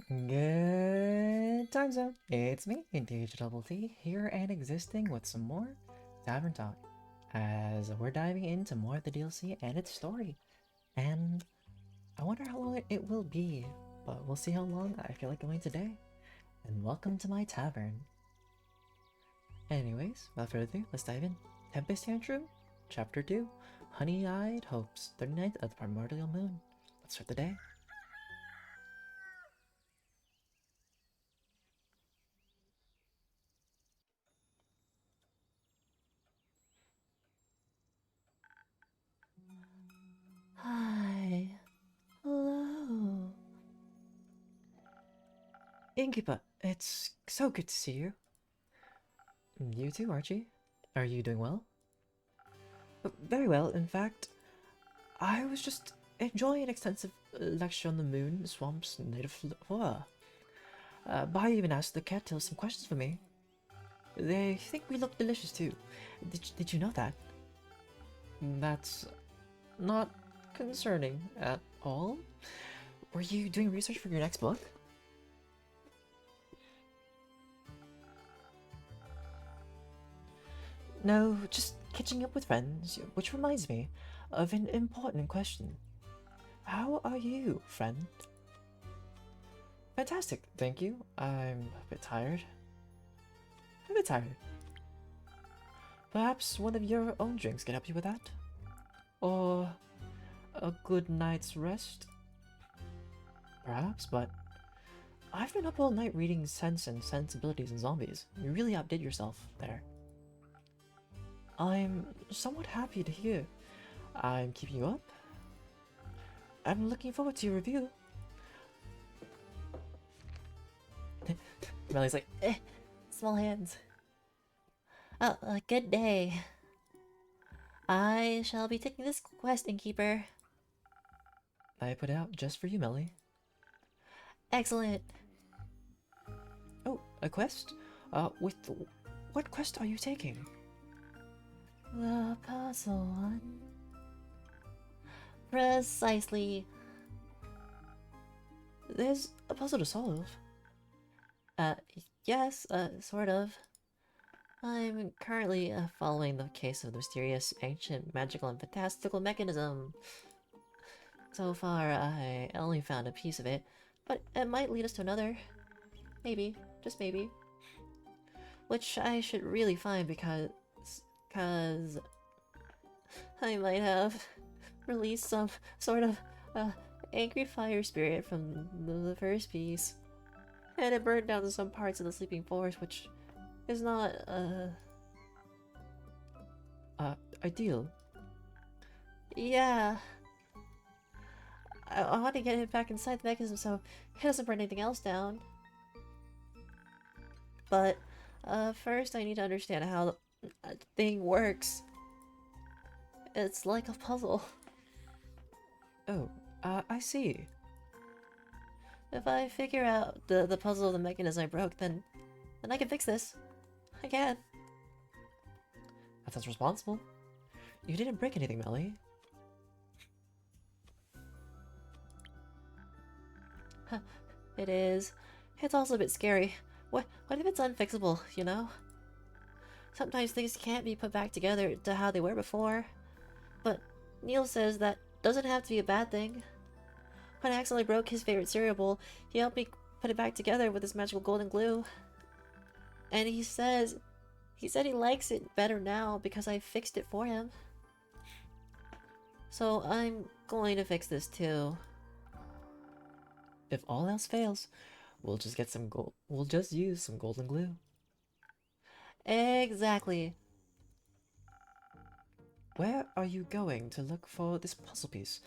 Good time zone. It's me, DjDoubleT, here and existing with some more Tavern Talk, as we're diving into more of the DLC and its story. And I wonder how long it will be, but we'll see how long I feel like going today. And welcome to my tavern. Anyways, without further ado, let's dive in. Tempest Tantrum, Chapter 2, Honey-Eyed Hopes, 39th of the Primordial Moon. Let's start the day. Hi. Hello. Innkeeper, it's so good to see you. You too, Archie. Are you doing well? Very well, in fact. I was just enjoying an extensive lecture on the moon, swamps, and native flora. I even asked the cattails some questions for me. They think we look delicious too. Did you know that? That's not concerning at all. Were you doing research for your next book? No, just catching up with friends, which reminds me of an important question. How are you, friend? Fantastic, thank you. I'm a bit tired. A bit tired. Perhaps one of your own drinks can help you with that? Or a good night's rest? Perhaps, but I've been up all night reading Sense and Sensibilities and Zombies. You really outdid yourself there. I'm somewhat happy to hear. I'm keeping you up. I'm looking forward to your review. Melly's like, small hands. Oh, a good day. I shall be taking this quest, Innkeeper. I put it out just for you, Melly. Excellent. Oh, a quest? What quest are you taking? The puzzle one. Precisely. There's a puzzle to solve. Yes, sort of. I'm currently following the case of the mysterious, ancient, magical, and fantastical mechanism. So far, I only found a piece of it, but it might lead us to another. Maybe, just maybe. Which I should really find because I might have released some sort of angry fire spirit from the first piece. And it burned down some parts of the sleeping forest, which is not, ideal. Yeah. I want to get it back inside the mechanism so it doesn't burn anything else down. But, first I need to understand how the thing works. It's like a puzzle. Oh, I see. If I figure out the puzzle of the mechanism I broke, then I can fix this. I can. That sounds responsible. You didn't break anything, Melly. It is. It's also a bit scary. What if it's unfixable, you know? Sometimes things can't be put back together to how they were before. But Neil says that doesn't have to be a bad thing. When I accidentally broke his favorite cereal bowl, he helped me put it back together with his magical golden glue. And he said he likes it better now because I fixed it for him. So I'm going to fix this too. If all else fails, we'll just get some gold. We'll just use some golden glue. Exactly. Where are you going to look for this puzzle piece?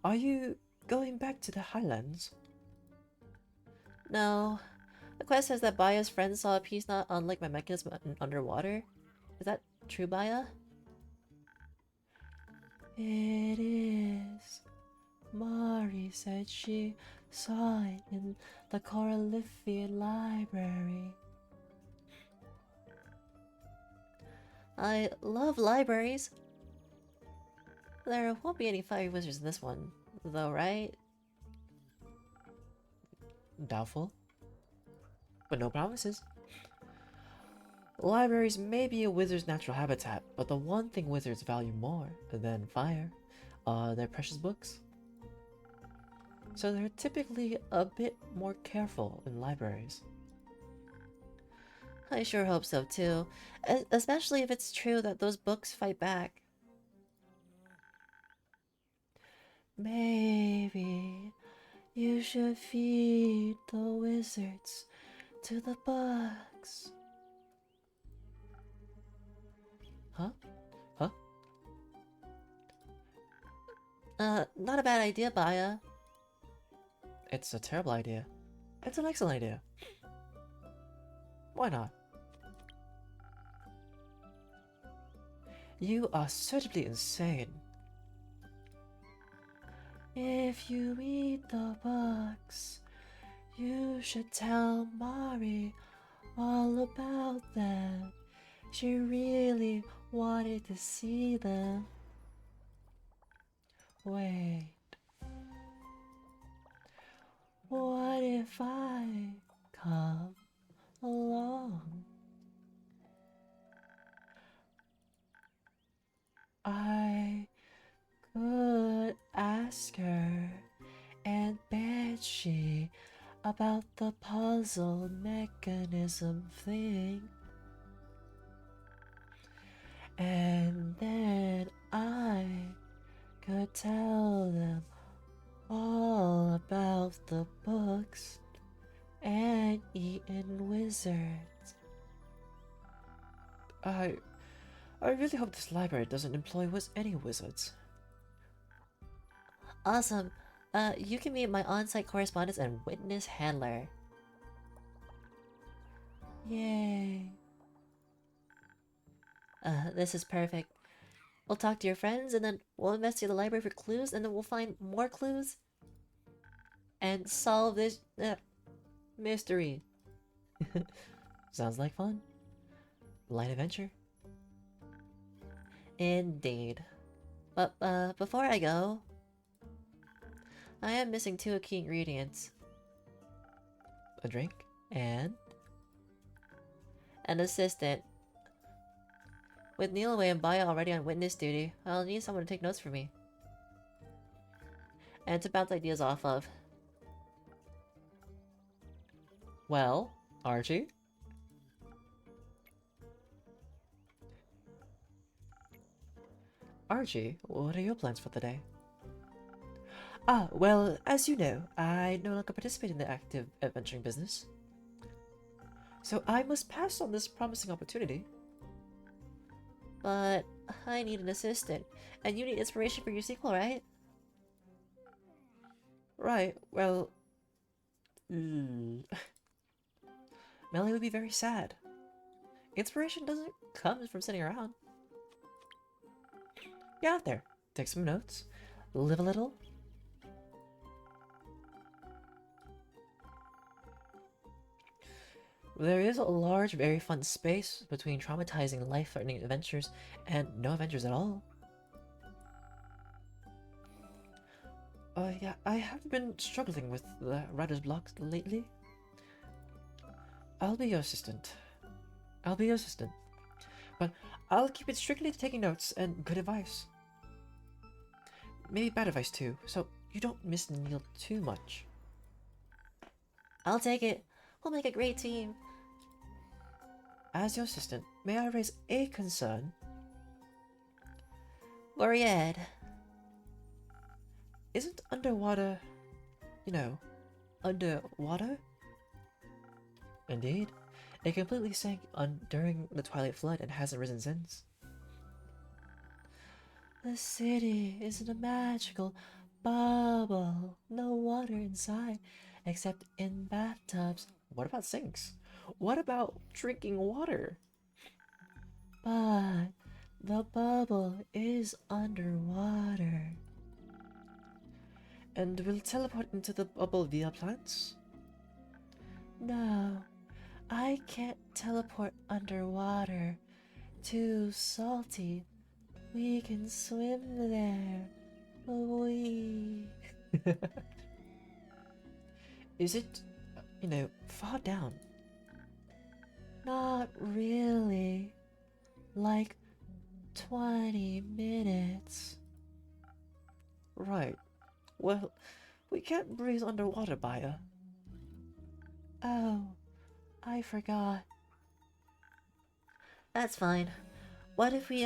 Are you going back to the Highlands? No. The quest says that Baya's friend saw a piece not unlike my mechanism underwater. Is that true, Baya? It is. Mari said she saw it in the Coralifian library. I love libraries. There won't be any fire wizards in this one, though, right? Doubtful. But no promises. Libraries may be a wizard's natural habitat, but the one thing wizards value more than fire are their precious books. So they're typically a bit more careful in libraries. I sure hope so too, especially if it's true that those books fight back. Maybe you should feed the wizards to the bugs. Huh? Huh? Not a bad idea, Baya. It's a terrible idea. It's an excellent idea. Why not? You are certainly insane. If you eat the bugs, you should tell Mari all about them. She really wanted to see them. Wait. What if I come along? I could ask her and Banshee about the puzzle mechanism thing. And then I could tell them all about the books and eaten wizards. I really hope this library doesn't employ any wizards. Awesome. You can be my on-site correspondent and witness handler. Yay. This is perfect. We'll talk to your friends, and then we'll investigate the library for clues, and then we'll find more clues. And solve this mystery. Sounds like fun. Light adventure. Indeed. But before I go, I am missing two key ingredients. A drink and An assistant. With Neil away and Baya already on witness duty, I'll need someone to take notes for me. And to bounce ideas off of. well, Archie. Archie, what are your plans for the day? Well, as you know, I no longer participate in the active adventuring business. So I must pass on this promising opportunity. But I need an assistant, and you need inspiration for your sequel, right? Right, well... Melly would be very sad. Inspiration doesn't come from sitting around. Get out there, take some notes, live a little. There is a large, very fun space between traumatizing, life-threatening adventures and no adventures at all. Yeah, I have been struggling with the writer's block lately. I'll be your assistant. But I'll keep it strictly to taking notes and good advice. Maybe bad advice too, so you don't miss Neil too much. I'll take it. We'll make a great team. As your assistant, may I raise a concern? Worry Ed. Isn't underwater, underwater? Indeed. It completely sank during the Twilight Flood and hasn't risen since. The city is in a magical bubble. No water inside, except in bathtubs. What about sinks? What about drinking water? But the bubble is underwater. And will teleport into the bubble via plants? No, I can't teleport underwater. Too salty. We can swim there. We. Is it far down. Not really. Like 20 minutes. Right. Well, we can't breathe underwater, Baya. Oh, I forgot. That's fine. What if we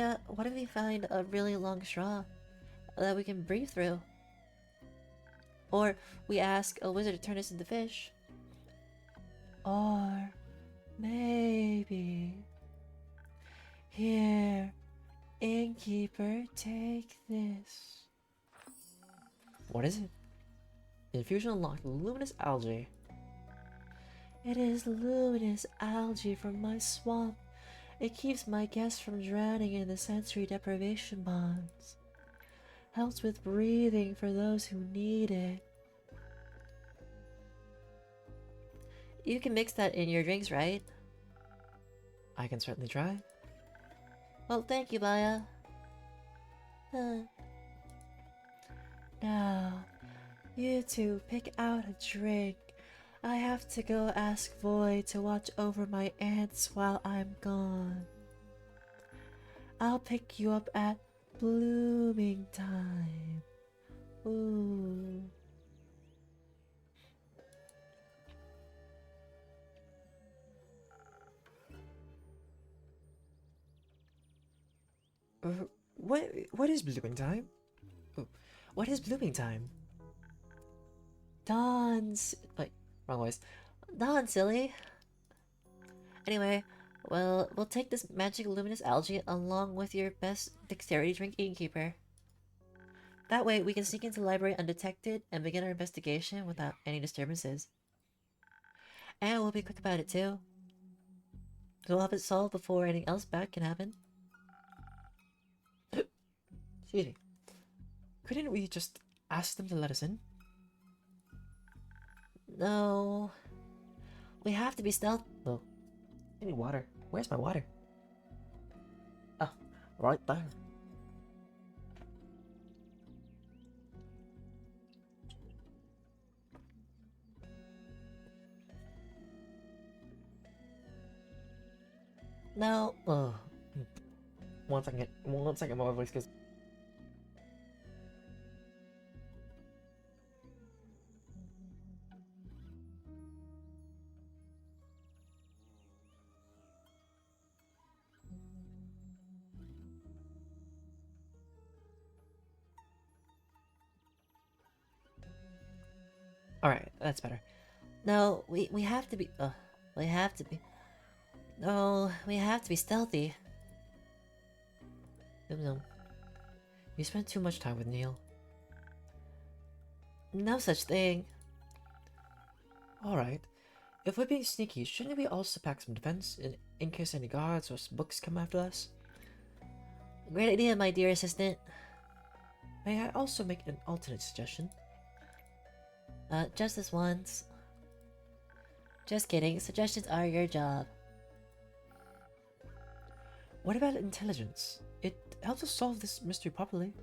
find a really long straw that we can breathe through? Or we ask a wizard to turn us into fish? Or maybe... Here, innkeeper, take this. What is it? Infusion unlocked luminous algae. It is luminous algae from my swamp. It keeps my guests from drowning in the sensory deprivation bonds. Helps with breathing for those who need it. You can mix that in your drinks, right? I can certainly try. Well, thank you, Baya. Now, you two pick out a drink. I have to go ask Void to watch over my ants while I'm gone. I'll pick you up at blooming time. Ooh. What is blooming time? Oh, what is blooming time? Dawn's... Wait, wrong voice. Dawn, silly. Anyway, well, we'll take this magic luminous algae along with your best dexterity drink, innkeeper. That way, we can sneak into the library undetected and begin our investigation without any disturbances. And we'll be quick about it too. We'll have it solved before anything else bad can happen. Excuse me. Couldn't we just ask them to let us in? No. We have to be stealth. Oh, I need water. Where's my water? Oh, right there. No. Oh, 1 second. 1 second, my voice goes. Alright, that's better. No, we have to be... we have to be... No, we have to be stealthy. You spent too much time with Neil. No such thing. Alright. If we're being sneaky, shouldn't we also pack some defense in case any guards or books come after us? Great idea, my dear assistant. May I also make an alternate suggestion? Just this once. Just kidding, suggestions are your job. What about intelligence? It helps us solve this mystery properly.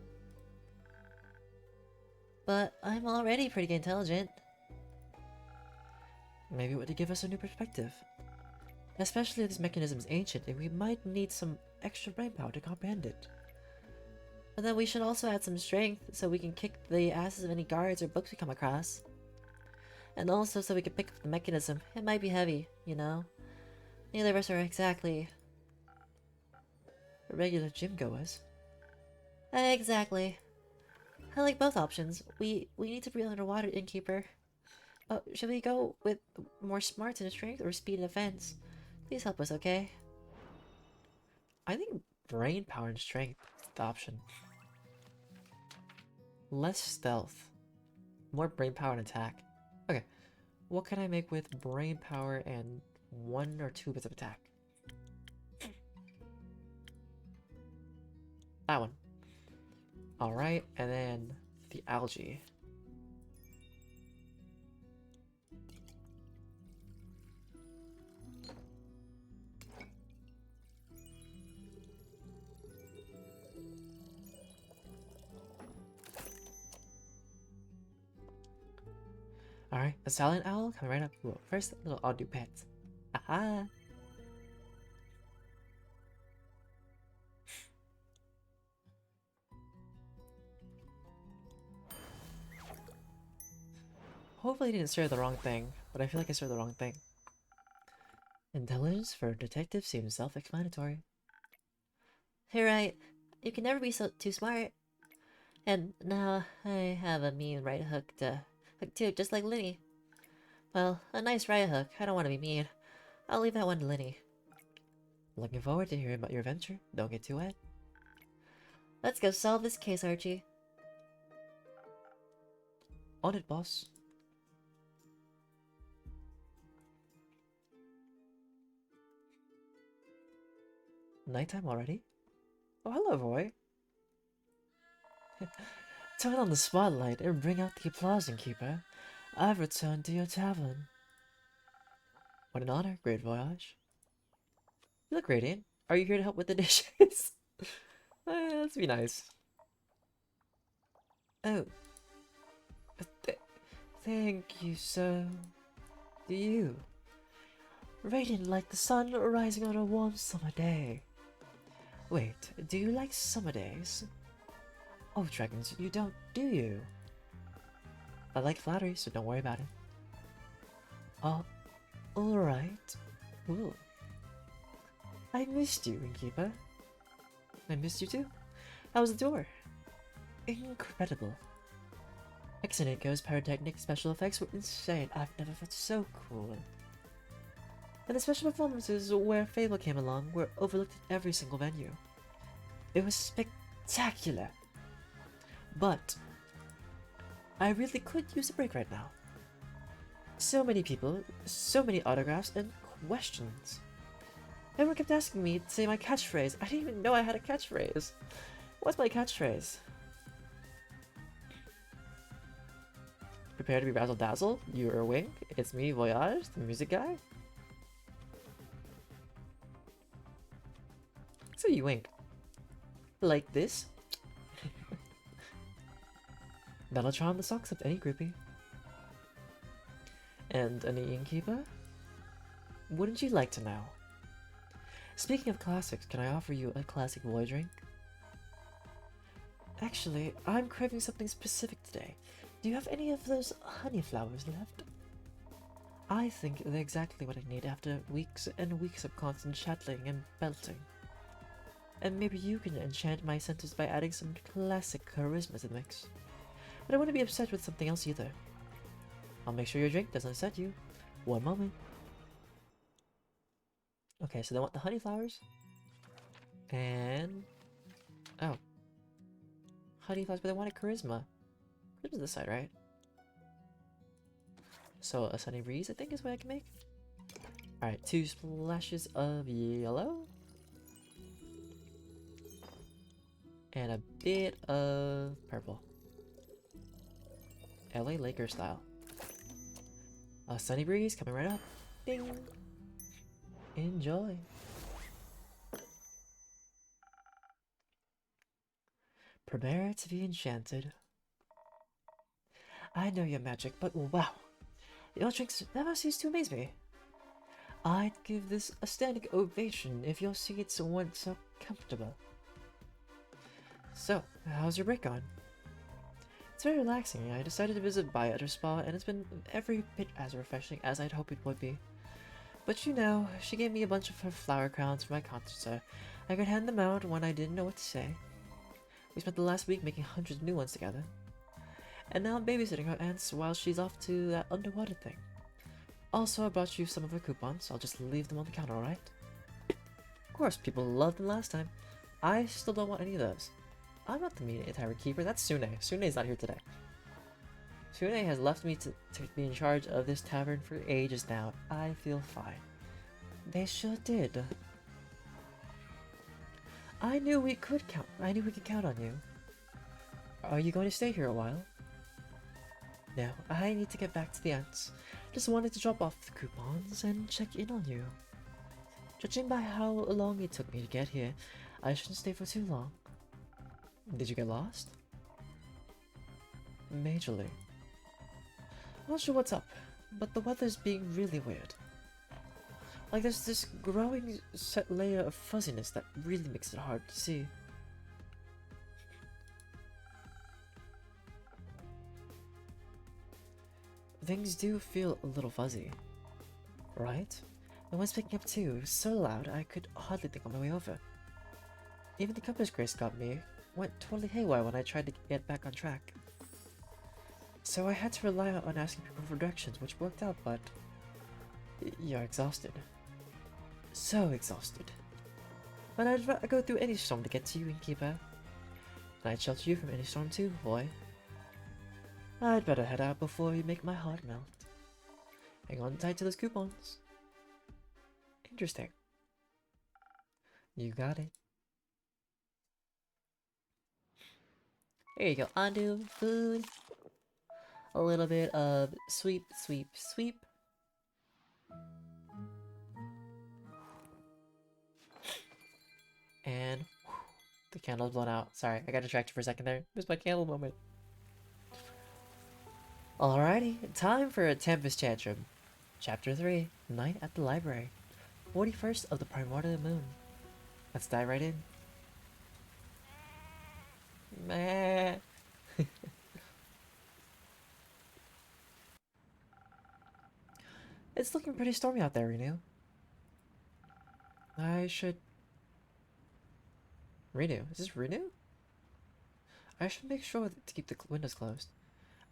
But I'm already pretty intelligent. Maybe it would give us a new perspective. Especially if this mechanism is ancient and we might need some extra brainpower to comprehend it. But then we should also add some strength so we can kick the asses of any guards or books we come across. And also so we can pick up the mechanism. It might be heavy, you know? Neither of us are exactly... regular gym goers. Exactly. I like both options. We need to breathe underwater, innkeeper. Should we go with more smarts and strength or speed and defense? Please help us, okay? I think brain power and strength is the option. Less stealth. More brain power and attack. Okay. What can I make with brain power and 1 or 2 bits of attack? That one. Alright, and then the algae. Alright, a silent owl coming right up. Whoa, first, a little audio pets. Aha! Hopefully I didn't stir the wrong thing, but I feel like I stirred the wrong thing. Intelligence for a detective seems self-explanatory. You're right. You can never be too smart. And now I have a mean right hook too, just like Linny. Well, a nice right hook. I don't want to be mean. I'll leave that one to Linny. Looking forward to hearing about your adventure. Don't get too wet. Let's go solve this case, Archie. On it, boss. Nighttime already? Oh, hello, boy. Turn on the spotlight and bring out the applause, innkeeper. I've returned to your tavern. What an honor, great voyage. You look radiant. Are you here to help with the dishes? Let's be nice. Oh. Thank you, sir. Do you? Radiant like the sun rising on a warm summer day. Wait, do you like summer days? Oh, dragons, you don't, do you? I like flattery, so don't worry about it. Oh, alright. Ooh. I missed you, innkeeper. I missed you too. How was the tour? Incredible. Ex-Nico's pyrotechnic special effects were insane. I've never felt so cool. And the special performances where Fable came along were overlooked at every single venue. It was spectacular. But I really could use a break right now. So many people, so many autographs and questions. Everyone kept asking me to say my catchphrase. I didn't even know I had a catchphrase. What's my catchphrase? Prepare to be razzle dazzle. You're a wink. It's me, Voyage, the music guy. So you wink. Like this. That'll charm the socks of any groupie. And any innkeeper? Wouldn't you like to know? Speaking of classics, can I offer you a classic boy drink? Actually, I'm craving something specific today. Do you have any of those honey flowers left? I think they're exactly what I need after weeks and weeks of constant chatting and belting. And maybe you can enchant my senses by adding some classic charisma to the mix. But I wouldn't be upset with something else either. I'll make sure your drink doesn't upset you. One moment. Okay, so they want the honey flowers. And... oh. Honey flowers, but they wanted charisma. Charisma's this side, right? So a sunny breeze, I think, is what I can make. Alright, 2 splashes of yellow. And a bit of purple. LA Lakers style. A sunny breeze coming right up. Ding! Enjoy. Prepare to be enchanted. I know your magic, but wow! Your drinks never cease to amaze me. I'd give this a standing ovation if your seats weren't so comfortable. So, how's your break going? It's very relaxing. I decided to visit Bayadder Spa, and it's been every bit as refreshing as I'd hoped it would be. But you know, she gave me a bunch of her flower crowns for my concert, so I could hand them out when I didn't know what to say. We spent the last week making hundreds of new ones together. And now I'm babysitting her aunts while she's off to that underwater thing. Also, I brought you some of her coupons. I'll just leave them on the counter, alright? Of course, people loved them last time. I still don't want any of those. I'm not the mean entire keeper, that's Sune. Sune's not here today. Sune has left me to be in charge of this tavern for ages now. I feel fine. They sure did. I knew we could count on you. Are you going to stay here a while? No, I need to get back to the aunts. Just wanted to drop off the coupons and check in on you. Judging by how long it took me to get here, I shouldn't stay for too long. Did you get lost? Majorly. Not sure what's up, but the weather's being really weird. Like there's this growing set layer of fuzziness that really makes it hard to see. Things do feel a little fuzzy, right? The wind's picking up too. It was so loud I could hardly think on my way over. Even the compass grace got me. Went totally haywire when I tried to get back on track. So I had to rely on asking people for directions, which worked out, but you're exhausted. So exhausted. But I'd rather go through any storm to get to you, Innkeeper. And I'd shelter you from any storm too, boy. I'd better head out before you make my heart melt. Hang on tight to those coupons. Interesting. You got it. There you go. Undo food. A little bit of sweep, sweep, sweep. And whew, the candle's blown out. Sorry, I got distracted for a second there. Missed my candle moment. Alrighty, time for a Tempest Tantrum. Chapter 3, Night at the Library. 41st of the Primordial Moon. Let's dive right in. Meh. It's looking pretty stormy out there, Renew. I should... Renew? Is this Renew? I should make sure to keep the windows closed.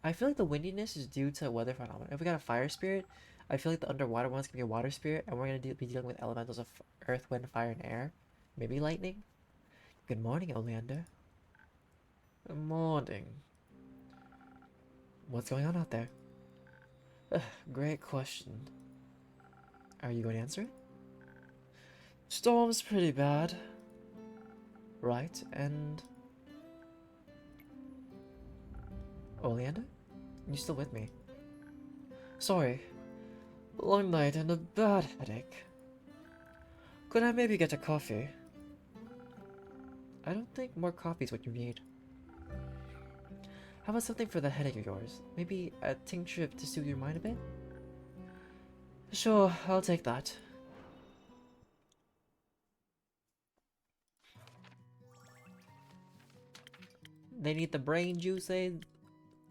I feel like the windiness is due to weather phenomena. If we got a fire spirit, I feel like the underwater one's gonna be a water spirit, and we're gonna be dealing with elementals of earth, wind, fire, and air. Maybe lightning? Good morning, Oleander. Good morning. What's going on out there? Great question. Are you going to answer it? Storm's pretty bad. Right, and... Oleander? You still with me? Sorry. Long night and a bad headache. Could I maybe get a coffee? I don't think more coffee is what you need. How about something for the headache of yours? Maybe a tincture to soothe your mind a bit? Sure, I'll take that. They need the brain juice, eh?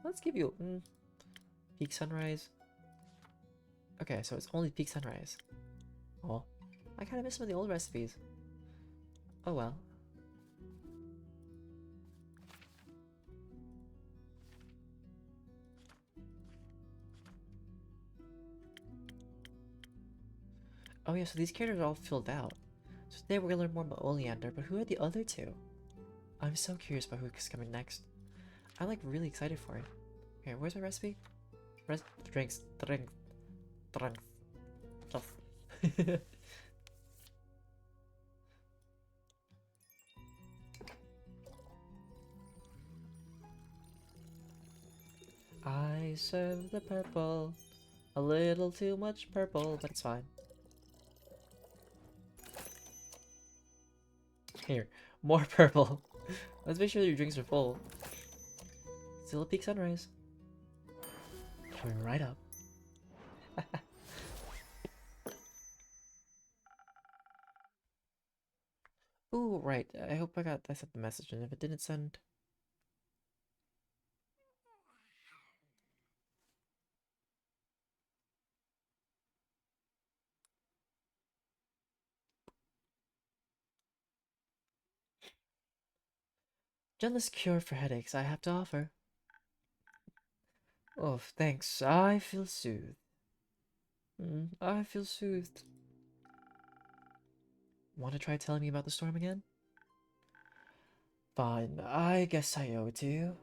Let's give you... Peak Sunrise. Okay, so it's only Peak Sunrise. Oh, I kind of miss some of the old recipes. Oh well. Oh yeah, so these characters are all filled out. So today we're gonna learn more about Oleander, but who are the other two? I'm so curious about who's coming next. I'm like really excited for it. Okay, where's my recipe? Drinks. I serve the purple. A little too much purple, but it's fine. Here, more purple. Let's make sure your drinks are full. Still a Peak Sunrise. Coming right up. Ooh, right. I hope I sent the message, and if it didn't send... Gentlest cure for headaches I have to offer. Oh, thanks. I feel soothed. I feel soothed. Want to try telling me about the storm again? Fine, I guess I owe it to you.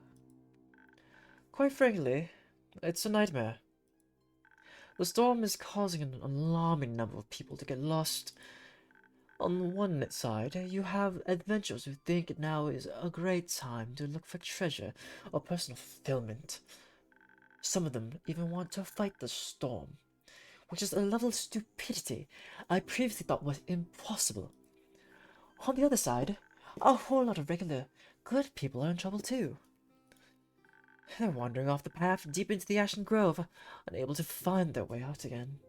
Quite frankly, it's a nightmare. The storm is causing an alarming number of people to get lost. On one side, you have adventurers who think now is a great time to look for treasure or personal fulfillment. Some of them even want to fight the storm, which is a level of stupidity I previously thought was impossible. On the other side, a whole lot of regular, good people are in trouble too. They're wandering off the path deep into the Ashen Grove, unable to find their way out again.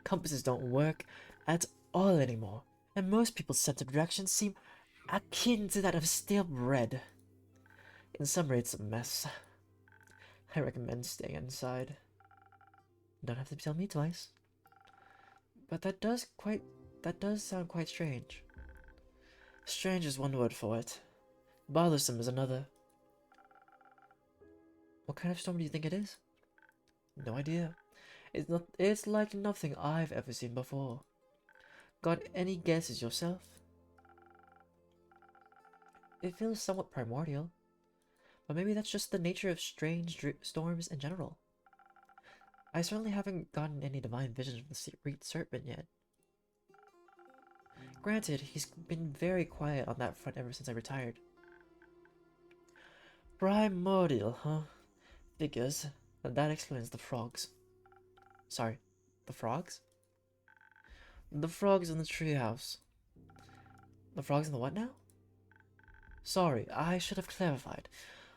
Compasses don't work at all anymore, and most people's sense of direction seem akin to that of stale bread. In summary, it's a mess. I recommend staying inside. Don't have to tell me twice. But that does sound quite strange. Strange is one word for it. Bothersome is another. What kind of storm do you think it is? No idea. It's like nothing I've ever seen before. Got any guesses yourself? It feels somewhat primordial. But maybe that's just the nature of strange storms in general. I certainly haven't gotten any divine visions from the Great Serpent yet. Granted, he's been very quiet on that front ever since I retired. Primordial, huh? Figures. That explains the frogs. Sorry, the frogs? The frogs in the treehouse. The frogs in the what now? Sorry, I should have clarified.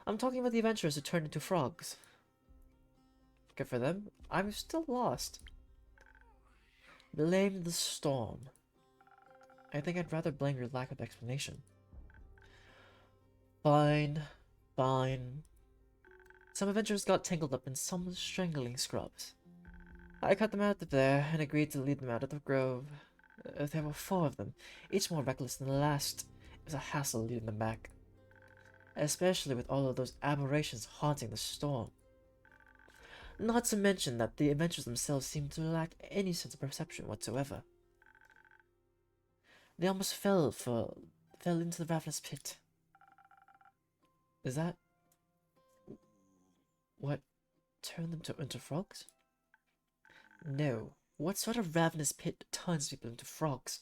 I'm talking about the adventurers who turned into frogs. Good for them. I'm still lost. Blame the storm. I think I'd rather blame your lack of explanation. Fine. Fine. Some adventurers got tangled up in some strangling scrubs. I cut them out of there and agreed to lead them out of the grove. There were 4 of them, each more reckless than the last. It was a hassle leading them back, especially with all of those aberrations haunting the storm. Not to mention that the adventurers themselves seemed to lack any sense of perception whatsoever. They almost fell into the ravenous pit. Is that what turned them into frogs? No. What sort of ravenous pit turns people into frogs?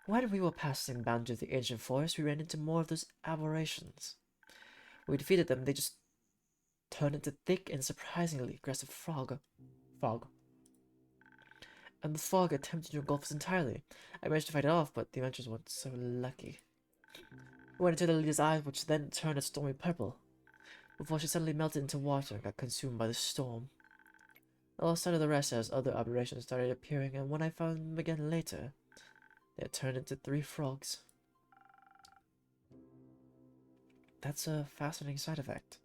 When we were passing the boundary of the ancient forest, we ran into more of those aberrations. When we defeated them, they just turned into thick and surprisingly aggressive fog. And the fog attempted to engulf us entirely. I managed to fight it off, but the adventurers weren't so lucky. We went into the leader's eye, which then turned a stormy purple, before she suddenly melted into water and got consumed by the storm. I lost sight of the rest as other aberrations started appearing, and when I found them again later, they had turned into 3 frogs. That's a fascinating side effect.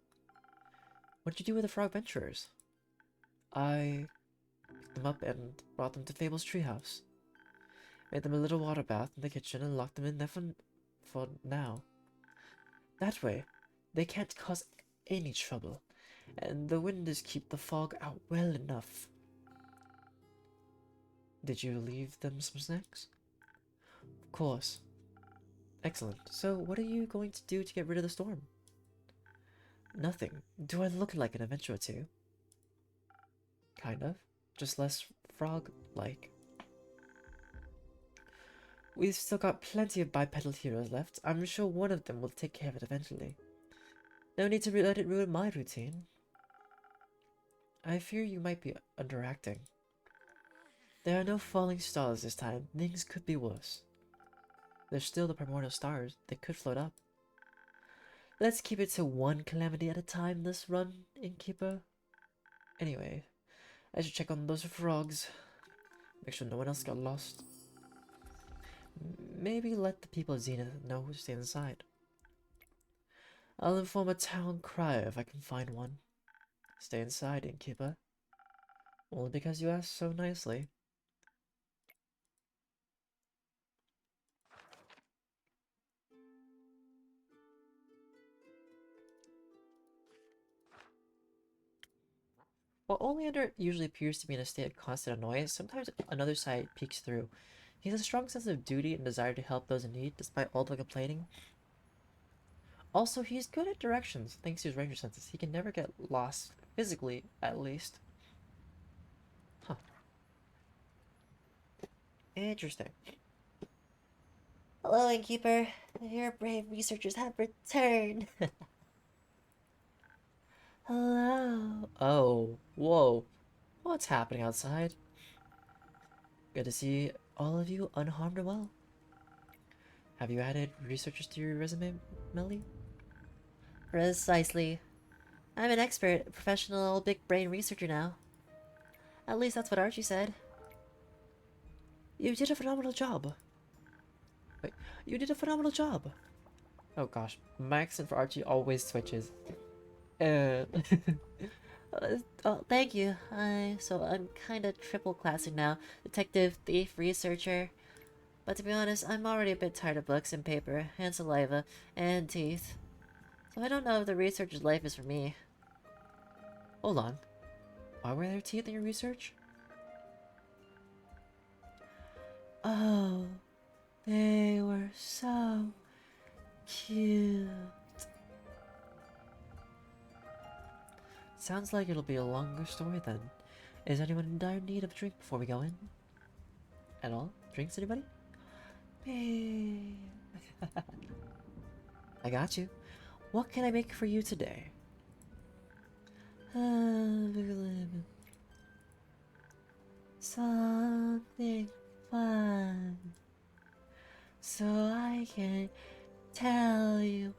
What did you do with the frog adventurers? I picked them up and brought them to Fable's treehouse. Made them a little water bath in the kitchen and locked them in there for now. That way, they can't cause any trouble, and the windows keep the fog out well enough. Did you leave them some snacks? Of course. Excellent. So, what are you going to do to get rid of the storm? Nothing. Do I look like an adventurer too? Kind of. Just less frog-like. We've still got plenty of bipedal heroes left. I'm sure one of them will take care of it eventually. No need to let it ruin my routine. I fear you might be underacting. There are no falling stars this time. Things could be worse. There's still the primordial stars. They could float up. Let's keep it to one calamity at a time this run, Innkeeper. Anyway, I should check on those frogs. Make sure no one else got lost. Maybe let the people of Zenith know who stay inside. I'll inform a town crier if I can find one. Stay inside, Innkeeper. Only because you asked so nicely. While Oleander usually appears to be in a state of constant annoyance, sometimes another side peeks through. He has a strong sense of duty and desire to help those in need, despite all the complaining. Also, he's good at directions, thanks to his ranger senses. He can never get lost, physically, at least. Huh. Interesting. Hello, Innkeeper. Your brave researchers have returned. Hello. Oh, whoa. What's happening outside? Good to see all of you unharmed and well. Have you added researchers to your resume, Melly? Precisely. I'm an expert, professional big brain researcher now. At least that's what Archie said. You did a phenomenal job. Wait, you did a phenomenal job. Oh gosh, my accent for Archie always switches. Uh, Oh, thank you. So I'm kinda triple classing now. Detective, thief, researcher. But to be honest, I'm already a bit tired of books and paper, and saliva, and teeth. So I don't know if the researcher's life is for me. hold on. Why were there teeth in your research? Oh, they were so cute. Sounds like it'll be a longer story then. Is anyone in dire need of a drink before we go in? At all? Drinks, anybody? Me. I got you. What can I make for you today? Something fun. So I can tell you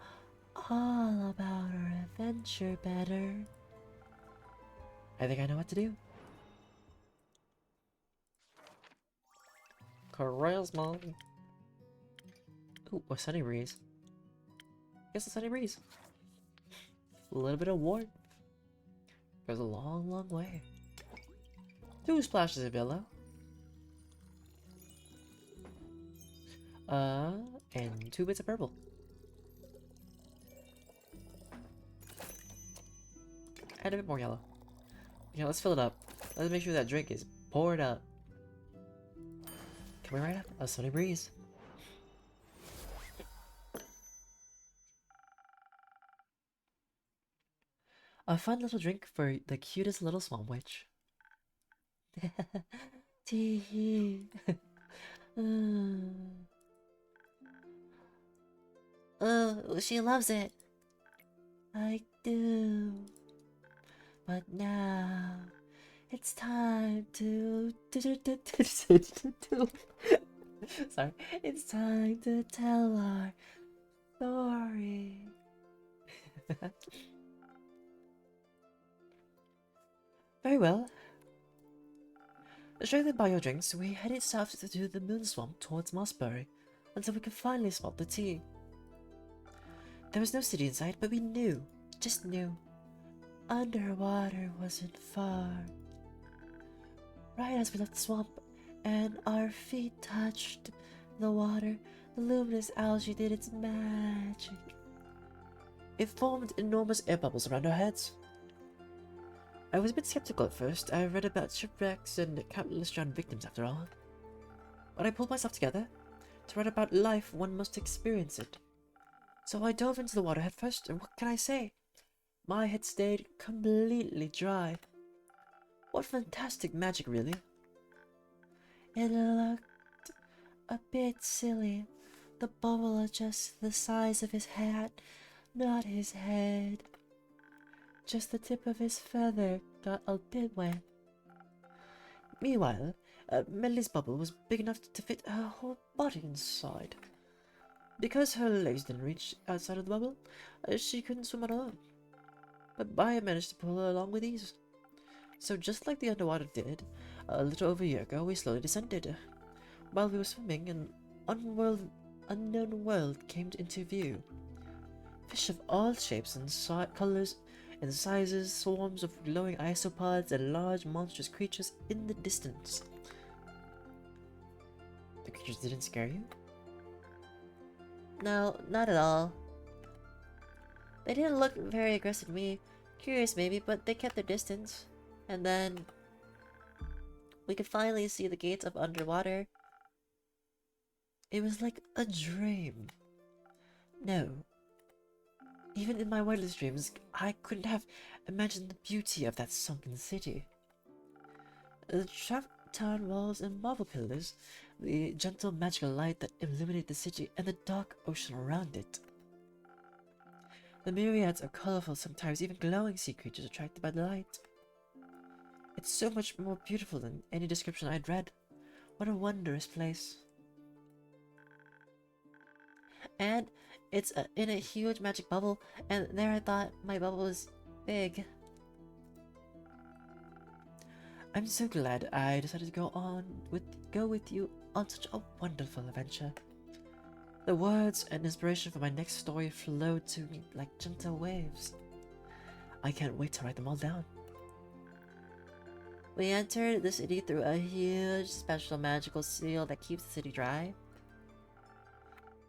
all about our adventure better. I think I know what to do. Charisma. Ooh, a sunny breeze. Guess a sunny breeze. A little bit of warmth. Goes a long, long way. 2 splashes of yellow. And 2 bits of purple. And a bit more yellow. Yeah, let's fill it up. Let's make sure that drink is poured up. Coming right up, a sunny breeze. A fun little drink for the cutest little swamp witch. Tee. She loves it. I do. But now it's time to Sorry. it's time to tell our story. Very well. Strengthened by your drinks, we headed south to the moon swamp towards Mossbury until we could finally spot the tea. There was no city in sight, but we knew, just knew, underwater wasn't far. Right as we left the swamp and our feet touched the water, the luminous algae did its magic. It formed enormous air bubbles around our heads. I was a bit skeptical at first. I read about shipwrecks and countless drowned victims after all. But I pulled myself together to write about life one must experience it. So I dove into the water head first, and what can I say? My head stayed completely dry. What fantastic magic, really. It looked a bit silly. The bubble adjusted the size of his hat, not his head. Just the tip of his feather got a bit wet. Meanwhile, Melly's bubble was big enough to fit her whole body inside. Because her legs didn't reach outside of the bubble, she couldn't swim at all. But I managed to pull her along with ease. So just like the underwater did, a little over a year ago, we slowly descended. While we were swimming, an unknown world came into view. Fish of all shapes and colors and sizes, swarms of glowing isopods, and large monstrous creatures in the distance. The creatures didn't scare you? No, not at all. They didn't look very aggressive to me. Curious maybe, but they kept their distance. And then we could finally see the gates of underwater. It was like a dream. No. Even in my wildest dreams, I couldn't have imagined the beauty of that sunken city. The town walls and marble pillars, the gentle magical light that illuminated the city, and the dark ocean around it. The myriads of colorful, sometimes even glowing sea creatures attracted by the light. It's so much more beautiful than any description I'd read. What a wondrous place. And it's in a huge magic bubble, and there I thought my bubble was big. I'm so glad I decided to go with you on such a wonderful adventure. The words and inspiration for my next story flowed to me like gentle waves. I can't wait to write them all down. We entered the city through a huge special magical seal that keeps the city dry.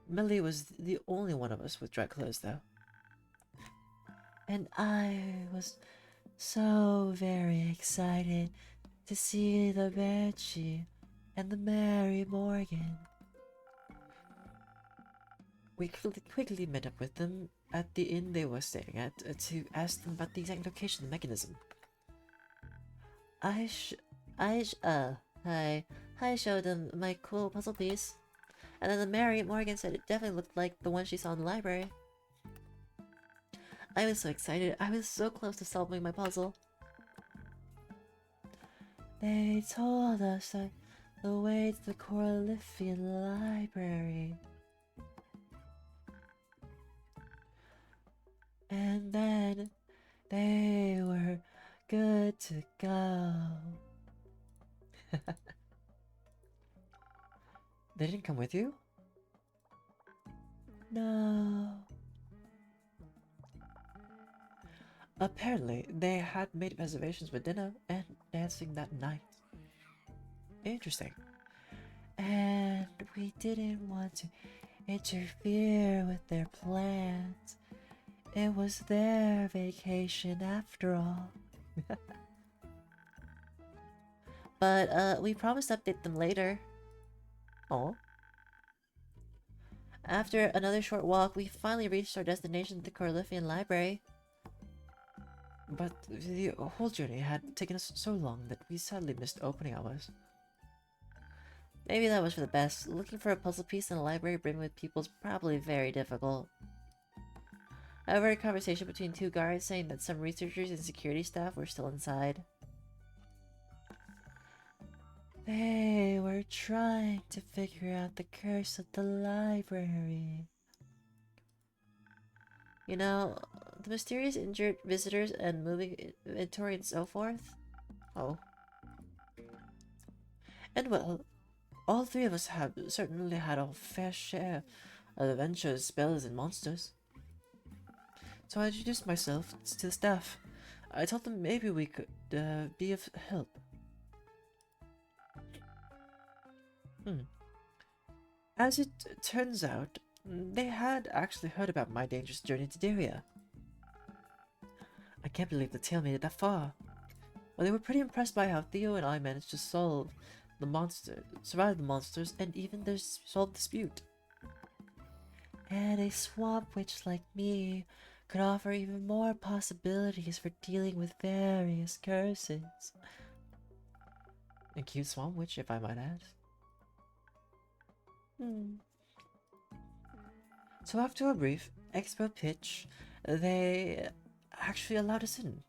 Millie was the only one of us with dry clothes, though. And I was so very excited to see the Banshee and the Mary Morgan. We quickly met up with them at the inn they were staying at to ask them about the exact location of the mechanism. I showed them my cool puzzle piece. And then the Mary Morgan said it definitely looked like the one she saw in the library. I was so excited. I was so close to solving my puzzle. They told us that the way to the Coralifian library. And then they were good to go. They didn't come with you? No. Apparently, they had made reservations for dinner and dancing that night. Interesting. And we didn't want to interfere with their plans. It was their vacation after all. But we promised to update them later. Oh? After another short walk, we finally reached our destination, the Coralifian Library. But the whole journey had taken us so long that we sadly missed opening hours. Maybe that was for the best. Looking for a puzzle piece in a library brimming with people is probably very difficult. I overheard a conversation between two guards saying that some researchers and security staff were still inside. They were trying to figure out the curse of the library. You know, the mysterious injured visitors and moving inventory and so forth. Oh. And well, all three of us have certainly had our fair share of adventures, spells, and monsters. So I introduced myself to the staff. I told them maybe we could be of help. As it turns out, they had actually heard about my dangerous journey to Daria. I can't believe the tale made it that far. Well, they were pretty impressed by how Theo and I managed to survive the monsters, and even solve the dispute. And a swamp witch like me could offer even more possibilities for dealing with various curses. A cute swamp witch, if I might add. So after a brief expo pitch, they actually allowed us in.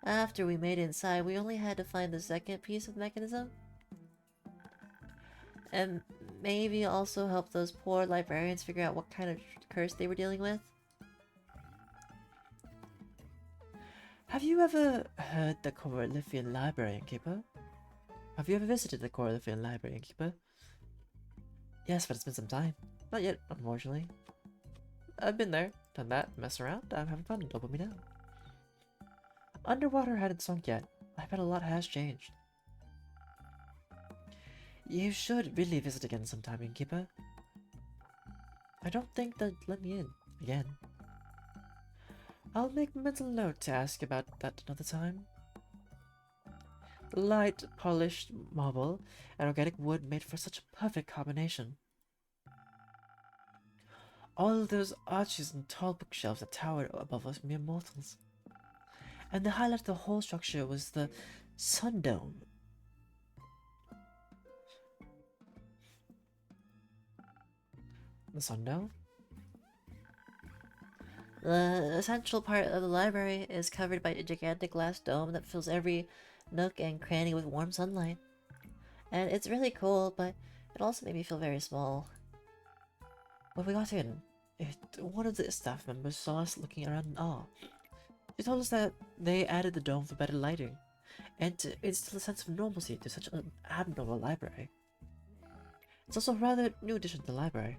After we made it inside, we only had to find the second piece of the mechanism. And maybe also help those poor librarians figure out what kind of curse they were dealing with. Have you ever heard the Coralifian Library, Innkeeper? Have you ever visited the Coralifian Library, Innkeeper? Yes, but it's been some time. Not yet, unfortunately. I've been there, done that, messed around, I'm having fun, don't put me down. Underwater hadn't sunk yet. I bet a lot has changed. You should really visit again sometime, Innkeeper. I don't think they'd let me in again. I'll make a mental note to ask about that another time. Light, polished marble and organic wood made for such a perfect combination. All of those arches and tall bookshelves that towered above us mere mortals. And the highlight of the whole structure was the sun dome. The sun dome? The central part of the library is covered by a gigantic glass dome that fills every nook and cranny with warm sunlight. And it's really cool, but it also made me feel very small. When we got in, one of the staff members saw us looking around in awe. She told us that they added the dome for better lighting, and to instill a sense of normalcy to such an abnormal library. It's also a rather new addition to the library.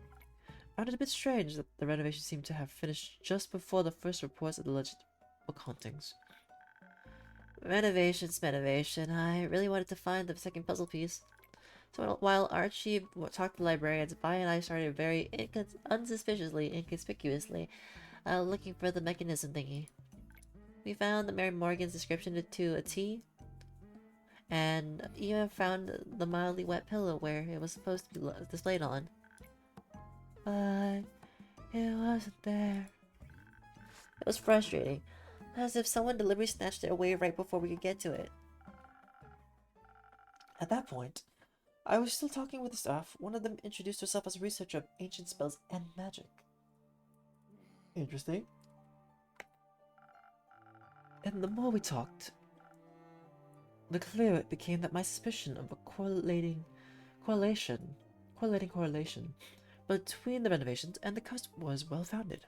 I found it a bit strange that the renovation seemed to have finished just before the first reports of the alleged book hauntings. Renovation. I really wanted to find the second puzzle piece. So while Archie talked to the librarians, Vi and I started very unsuspiciously, inconspicuously, looking for the mechanism thingy. We found the Mary Morgan's description to a T, and even found the mildly wet pillow where it was supposed to be displayed on. But it wasn't there. It was frustrating, as if someone deliberately snatched it away right before we could get to it. At that point, I was still talking with the staff. One of them introduced herself as a researcher of ancient spells and magic. Interesting. And the more we talked, the clearer it became that my suspicion of a correlating correlation between the renovations and the curse was well founded.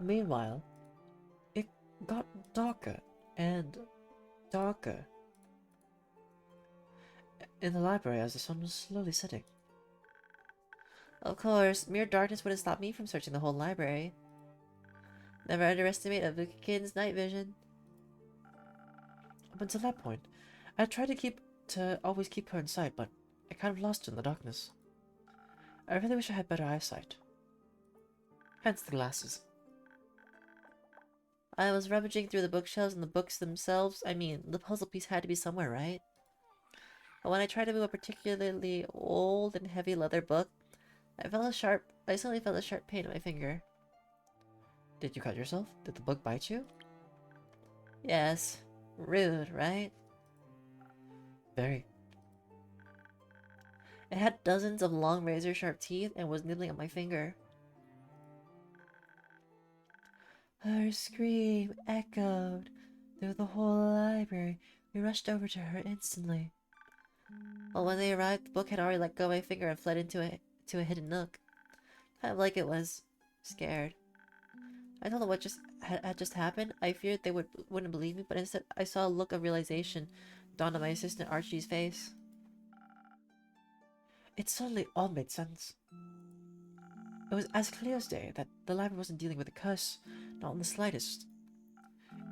Meanwhile, it got darker and darker in the library as the sun was slowly setting. Of course, mere darkness wouldn't stop me from searching the whole library. Never underestimate a Vukkin's night vision. Up until that point, I tried to always keep her in sight, but I kind of lost her in the darkness. I really wish I had better eyesight. Hence the glasses. I was rummaging through the bookshelves and the books themselves. I mean, the puzzle piece had to be somewhere, right? But when I tried to move a particularly old and heavy leather book, I suddenly felt a sharp pain in my finger. Did you cut yourself? Did the book bite you? Yes. Rude, right? Very. It had dozens of long razor-sharp teeth and was nibbling at my finger. Her scream echoed through the whole library. We rushed over to her instantly. Well, when they arrived, the book had already let go of my finger and fled into a hidden nook. Kind of like it was scared. I told them what had just happened. I feared they wouldn't believe me, but instead I saw a look of realization dawn on my assistant Archie's face. It suddenly all made sense. It was as clear as day that the library wasn't dealing with a curse, not in the slightest.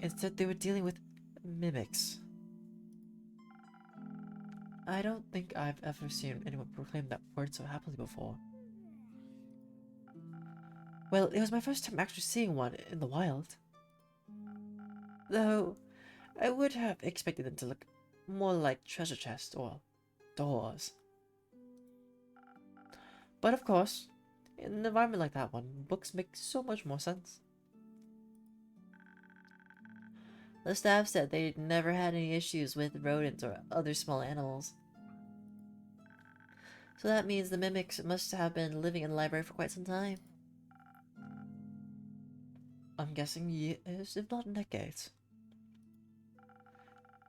Instead, they were dealing with mimics. I don't think I've ever seen anyone proclaim that word so happily before. Well, it was my first time actually seeing one in the wild. Though, I would have expected them to look more like treasure chests or doors. But of course, in an environment like that one, books make so much more sense. The staff said they'd never had any issues with rodents or other small animals. So that means the mimics must have been living in the library for quite some time. I'm guessing years, if not decades.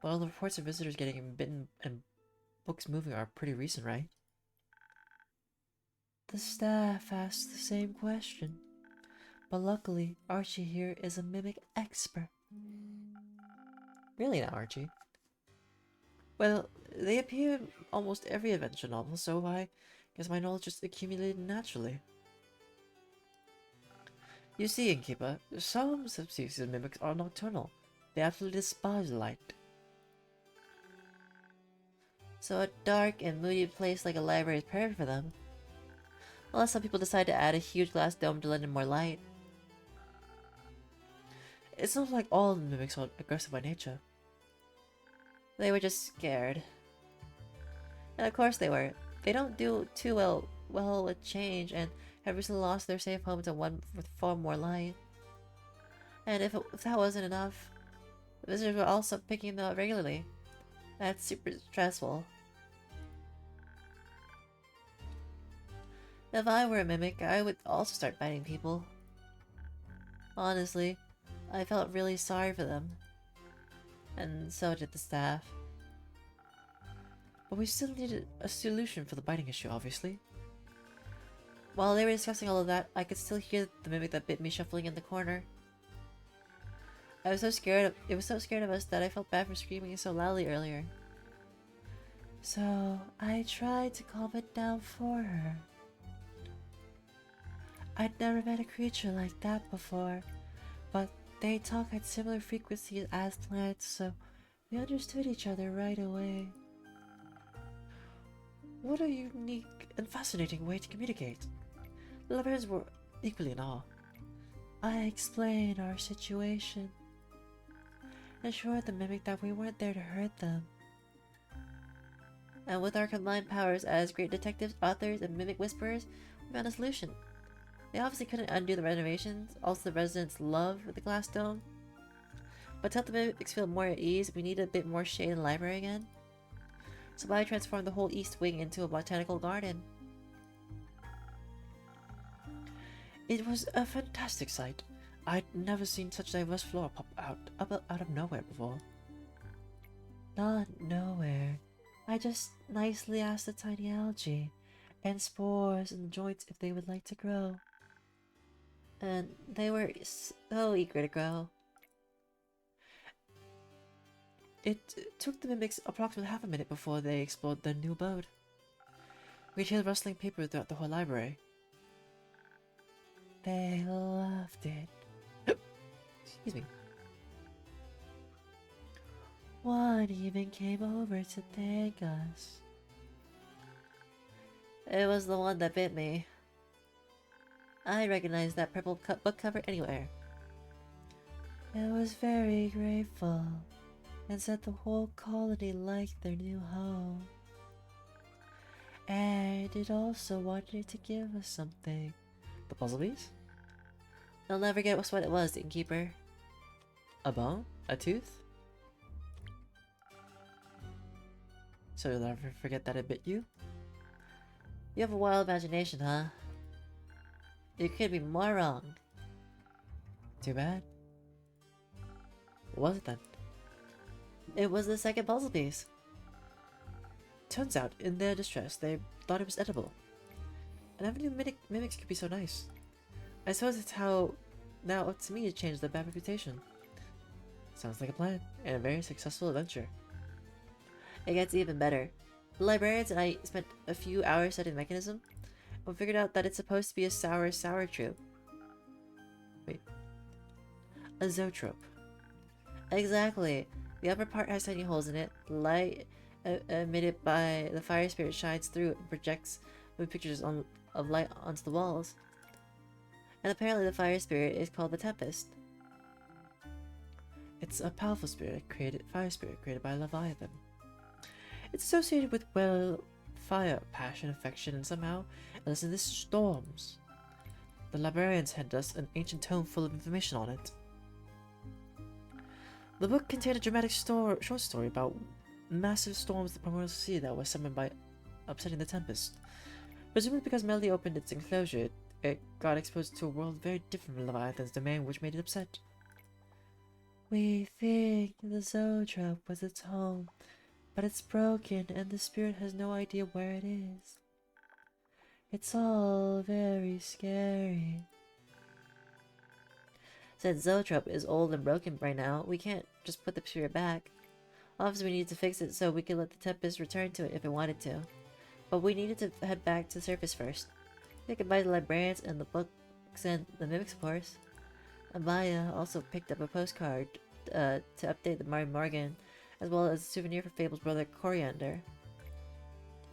But all the reports of visitors getting bitten and books moving are pretty recent, right? The staff asked the same question. But luckily, Archie here is a mimic expert. Really now, Archie? Well, they appear in almost every adventure novel, so I guess my knowledge just accumulated naturally. You see, Innkeeper, some subspecies of mimics are nocturnal. They absolutely despise light. So a dark and moody place like a library is perfect for them. Unless some people decide to add a huge glass dome to lend in more light. It's not like all mimics are aggressive by nature. They were just scared. And of course they were. They don't do too well with change and have recently lost their safe home to one with far more light. And if that wasn't enough, the visitors were also picking them up regularly. That's super stressful. If I were a mimic, I would also start biting people. Honestly, I felt really sorry for them. And so did the staff. But we still needed a solution for the biting issue, obviously. While they were discussing all of that, I could still hear the mimic that bit me shuffling in the corner. I was so scared of- It was so scared of us that I felt bad for screaming so loudly earlier. So, I tried to calm it down for her. I'd never met a creature like that before, but they talk at similar frequencies as plants, so we understood each other right away. What a unique and fascinating way to communicate. The librarians were equally in awe. I explained our situation, assured the mimic that we weren't there to hurt them. And with our combined powers as great detectives, authors, and mimic whisperers, we found a solution. They obviously couldn't undo the renovations, also the residents love the glass dome. But to help the mimics feel more at ease, we needed a bit more shade in the library again. So I transformed the whole east wing into a botanical garden. It was a fantastic sight. I'd never seen such diverse flora pop out of nowhere before. Not nowhere. I just nicely asked the tiny algae and spores and joints if they would like to grow. And they were so eager to grow. It took the mimics approximately half a minute before they explored their new abode. We could hear the rustling paper throughout the whole library. They loved it. Excuse me. One even came over to thank us. It was the one that bit me. I recognized that purple book cover anywhere. It was very grateful, and said the whole colony liked their new home. And it also wanted to give us something. The puzzle piece? I'll never get what it was, innkeeper. A bone? A tooth? So you'll never forget that it bit you? You have a wild imagination, huh? You could be more wrong. Too bad. What was it then? It was the second puzzle piece. Turns out, in their distress, they thought it was edible. I never knew mimics could be so nice. I suppose it's now up to me to change their bad reputation. Sounds like a plan, and a very successful adventure. It gets even better. The librarians and I spent a few hours studying the mechanism, and we figured out that it's supposed to be a sour trope. Wait. A zoetrope. Exactly. The upper part has tiny holes in it. The light emitted by the fire spirit shines through and projects moving pictures of light onto the walls. And apparently the fire spirit is called the Tempest. It's a powerful fire spirit created by Leviathan. It's associated with, well, fire, passion, affection, and somehow, unless in this storms. The librarians handed us an ancient tome full of information on it. The book contained a dramatic short story about massive storms in the primordial sea that was summoned by upsetting the Tempest. Presumably because Melody opened its enclosure, it got exposed to a world very different from Leviathan's domain, which made it upset. We think the zoetrope was its home, but it's broken and the spirit has no idea where it is. It's all very scary. Since zoetrope is old and broken by now, we can't just put the spirit back. Obviously we needed to fix it so we could let the Tempest return to it if it wanted to. But we needed to head back to the surface first. Say goodbye to the librarians and the books and the mimics, of course. Amaya also picked up a postcard to update the Mary Morgan, as well as a souvenir for Fable's brother Coriander.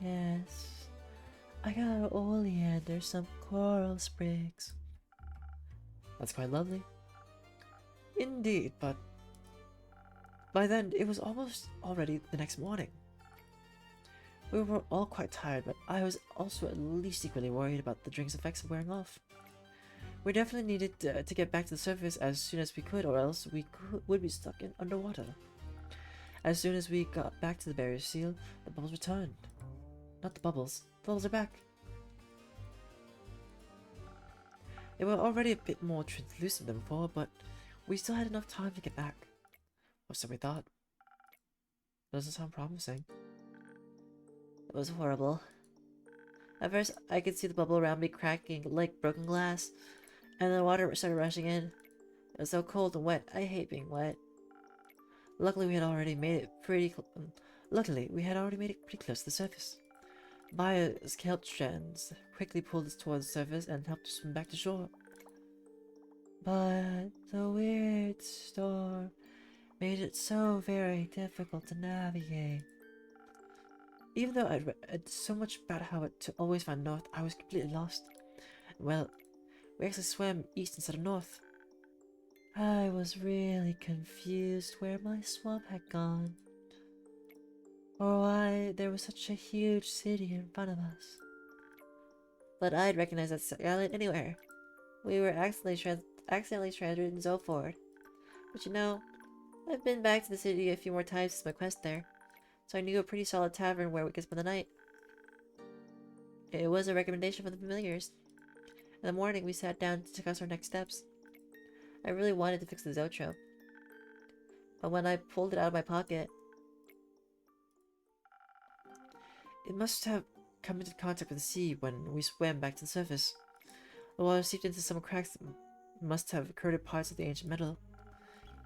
Yes, I got oleander, some coral sprigs. That's quite lovely. Indeed, but by then it was almost already the next morning. We were all quite tired, but I was also at least equally worried about the drink's effects wearing off. We definitely needed to get back to the surface as soon as we could, or else we would be stuck in underwater. As soon as we got back to the barrier seal, the bubbles returned. Not the bubbles. The bubbles are back. They were already a bit more translucent than before, but we still had enough time to get back. Or so we thought. Doesn't sound promising. It was horrible. At first, I could see the bubble around me cracking like broken glass, and the water started rushing in. It was so cold and wet. I hate being wet. Luckily, we had already made it pretty close to the surface. Baya's kelp strands quickly pulled us towards the surface and helped us swim back to shore. But the weird storm made it so very difficult to navigate. Even though I'd read so much about how to always find north, I was completely lost. Well, we actually swam east instead of north. I was really confused where my swamp had gone, or why there was such a huge city in front of us. But I'd recognize that island anywhere. We were accidentally stranded in Zoford. But you know, I've been back to the city a few more times since my quest there, so I knew a pretty solid tavern where we could spend the night. It was a recommendation from the familiars. In the morning, we sat down to discuss our next steps. I really wanted to fix the Zotrope, but when I pulled it out of my pocket, it must have come into contact with the sea when we swam back to the surface. The water seeped into some cracks that must have corroded parts of the ancient metal,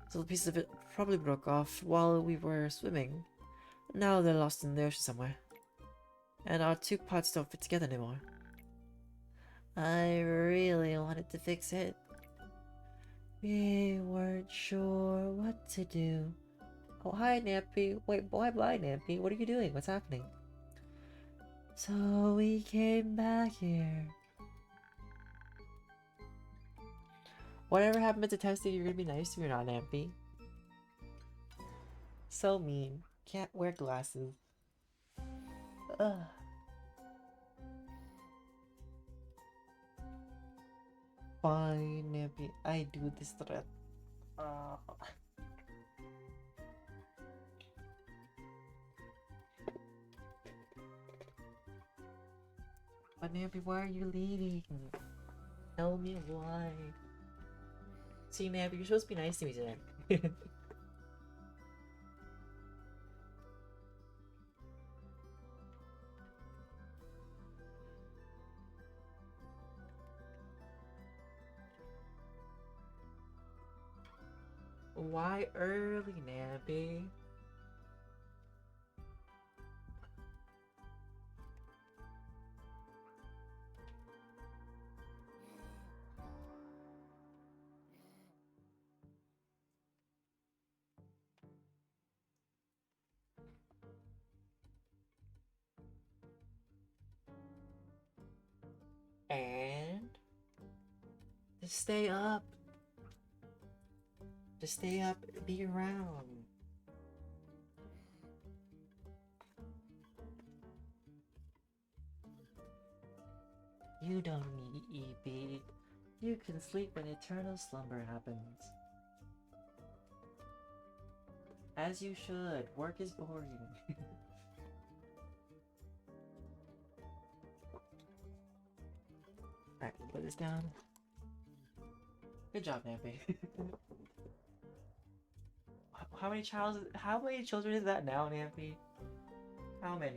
so the pieces of it probably broke off while we were swimming. Now they're lost in the ocean somewhere, and our two parts don't fit together anymore. I really wanted to fix it. We weren't sure what to do. Oh, hi, Nappy. Wait, why bye, Nappy? What are you doing? What's happening? So we came back here. Whatever happened to testing, you're gonna be nice to me or not, Nappy? So mean. Can't wear glasses. Ugh. Fine, Nappy. I do this threat. But Nappy, why are you leaving? Tell me why. See, Nappy, you're supposed to be nice to me today. Why early, Nappy? And just stay up. Just stay up, be around. You don't need EP. You can sleep when eternal slumber happens. As you should. Work is boring. Alright, put this down. Good job, Nappy. How many children is that now, Nappy? How many?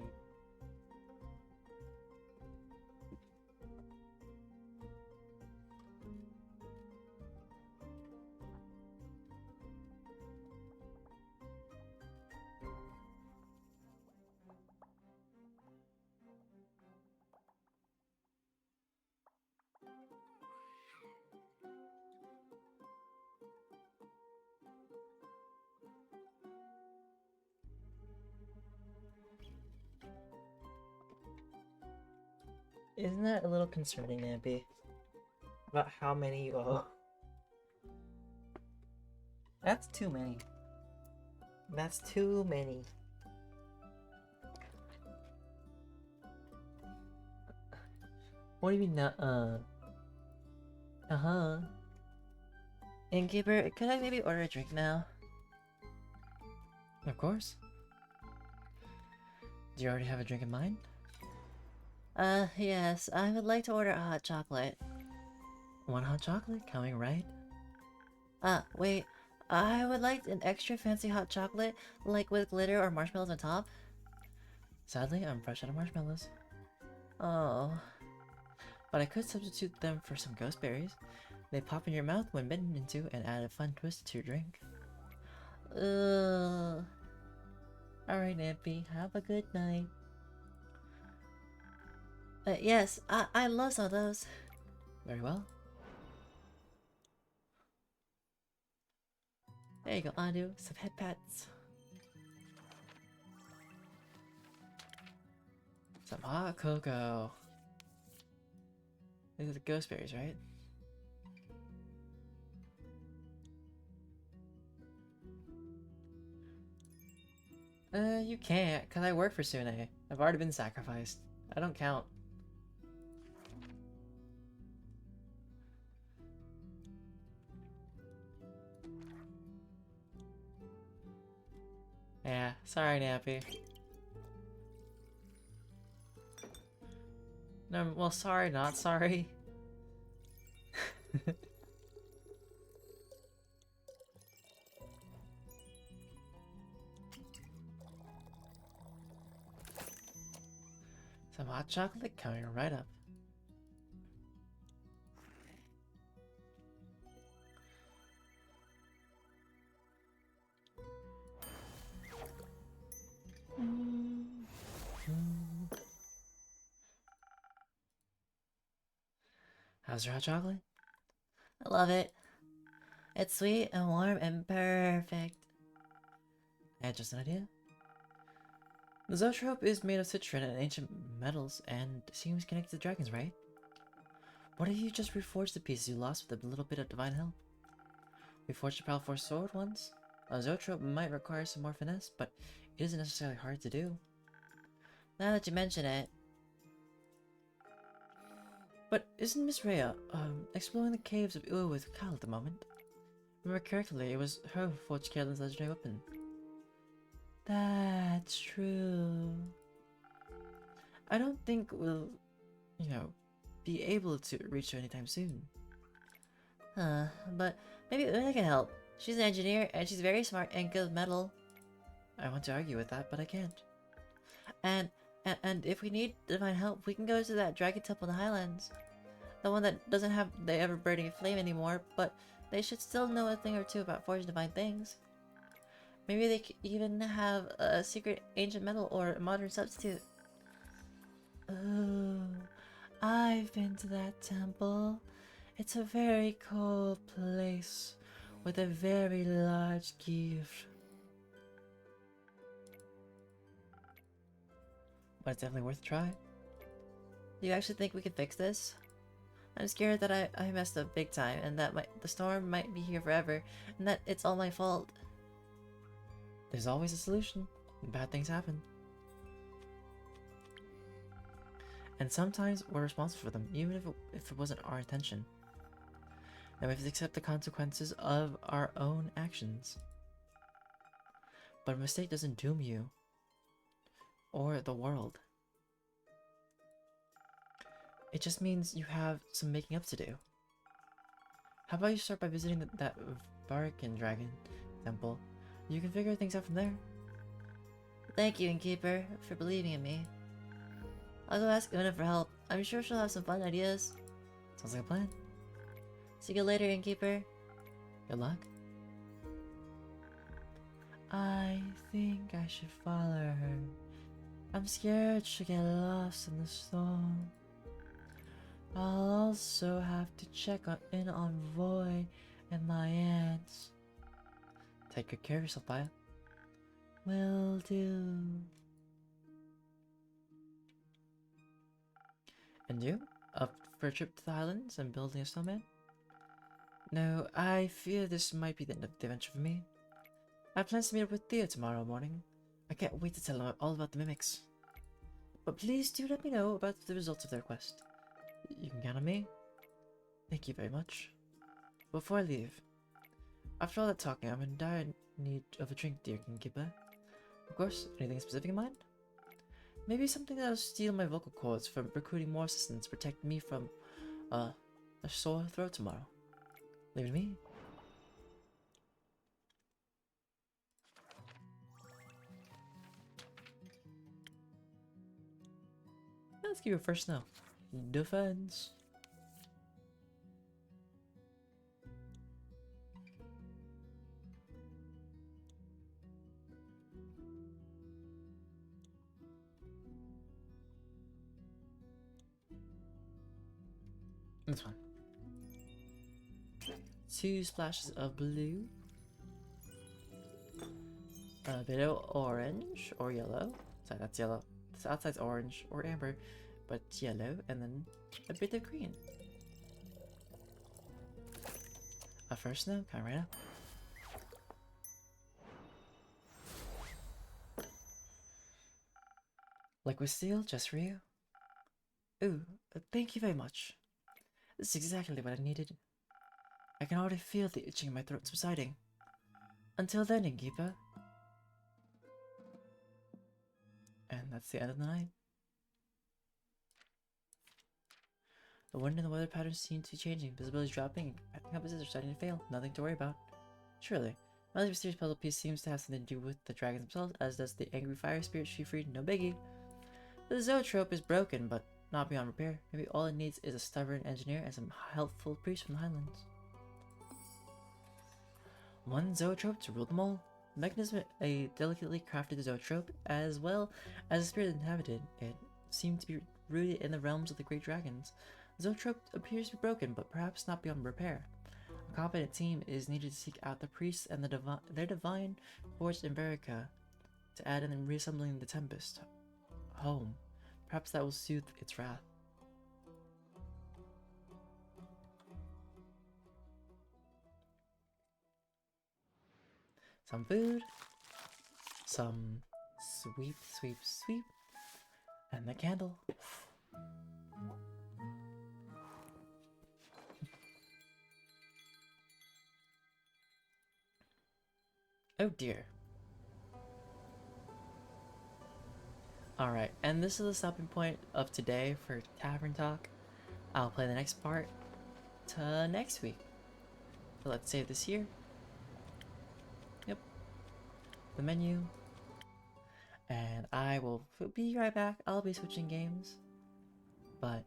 Isn't that a little concerning, Nappy? About how many you owe? That's too many. That's too many. What do you mean, uh-huh. Innkeeper, could I maybe order a drink now? Of course. Do you already have a drink in mind? Yes. I would like to order a hot chocolate. One hot chocolate? Coming right? Wait. I would like an extra fancy hot chocolate, like with glitter or marshmallows on top. Sadly, I'm fresh out of marshmallows. Oh. But I could substitute them for some ghost berries. They pop in your mouth when bitten into and add a fun twist to your drink. Ugh. Alright, Nappy, have a good night. Yes, I love some of those. Very well. There you go, Andu. Some head pats. Some hot cocoa. These are the ghost berries, right? You can't, because I work for Sune. I've already been sacrificed. I don't count. Yeah, sorry, Nappy. No, well, sorry, not sorry. Some hot chocolate coming right up. How's your hot chocolate? I love it. It's sweet and warm and perfect. I had just an idea. The Zoetrope is made of citron and ancient metals and seems connected to dragons, right? What if you just reforged the pieces you lost with a little bit of divine help? We forged a powerful sword once. A Zoetrope might require some more finesse, but it isn't necessarily hard to do. Now that you mention it. But isn't Miss Rhea, exploring the caves of Ua with Kyle at the moment? Remember correctly, it was her who forged Kaelin's legendary weapon. That's true. I don't think we'll, be able to reach her anytime soon. But maybe Una can help. She's an engineer and she's very smart and good with metal. I want to argue with that, but I can't. And if we need divine help, we can go to that dragon temple in the Highlands. The one that doesn't have the ever-burning flame anymore, but they should still know a thing or two about forging divine things. Maybe they could even have a secret ancient metal or a modern substitute. Oh, I've been to that temple. It's a very cold place with a very large gift. But it's definitely worth a try. Do you actually think we can fix this? I'm scared that I messed up big time and that the storm might be here forever and that it's all my fault. There's always a solution. Bad things happen. And sometimes we're responsible for them, even if it wasn't our intention. And we have to accept the consequences of our own actions. But a mistake doesn't doom you. Or the world. It just means you have some making up to do. How about you start by visiting that Barkin Dragon temple? You can figure things out from there. Thank you, Innkeeper, for believing in me. I'll go ask Una for help. I'm sure she'll have some fun ideas. Sounds like a plan. See you later, Innkeeper. Good luck. I think I should follow her. I'm scared she'll get lost in the storm. I'll also have to check in on Voy and my aunts. Take good care of yourself, Baya. Will do. And you? Up for a trip to the Highlands and building a snowman? No, I fear this might be the end of the adventure for me. I have plans to meet up with Theo tomorrow morning. I can't wait to tell him all about the mimics. But please do let me know about the results of their quest. You can count on me. Thank you very much. Before I leave, after all that talking, I'm in dire need of a drink, dear Kinkiba. Of course, anything specific in mind? Maybe something that'll steal my vocal cords from recruiting more assistants, protect me from, a sore throat tomorrow. Leave it to me. Let's give you a first snow. Defense. This one. 2 splashes of blue. A bit of orange or yellow. Sorry, that's yellow. This outside's orange or amber, but it's yellow, and then a bit of green. A first snow, coming right up. Liquid steel, just for you. Ooh, thank you very much. This is exactly what I needed. I can already feel the itching in my throat subsiding. Until then, innkeeper. And that's the end of the night. The wind and the weather patterns seem to be changing. Visibility is dropping and compasses are starting to fail. Nothing to worry about. Surely. My mysterious puzzle piece seems to have something to do with the dragons themselves, as does the angry fire spirit she freed. No biggie. The zoetrope is broken, but not beyond repair. Maybe all it needs is a stubborn engineer and some helpful priest from the Highlands. One zoetrope to rule them all. The mechanism a delicately crafted zoetrope, as well as the spirit that inhabited it, seemed to be rooted in the realms of the great dragons. The zoetrope appears to be broken, but perhaps not beyond repair. A competent team is needed to seek out the priests and their divine forged in Verica to aid in reassembling the Tempest home. Perhaps that will soothe its wrath. Some food, some sweep, sweep, sweep, and the candle. Oh dear. Alright, and this is the stopping point of today for Tavern Talk. I'll play the next part to next week. So let's save this here. Yep. The menu. And I will be right back. I'll be switching games. But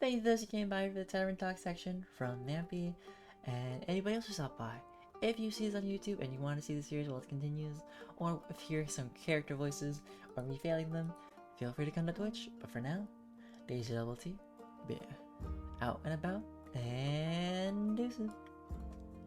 thank you to those who came by for the Tavern Talk section from Nampy and anybody else who stopped by. If you see this on YouTube and you want to see the series while it continues, or if you hear some character voices or me failing them, feel free to come to Twitch. But for now, DjDoubleT, be out and about, and deuces.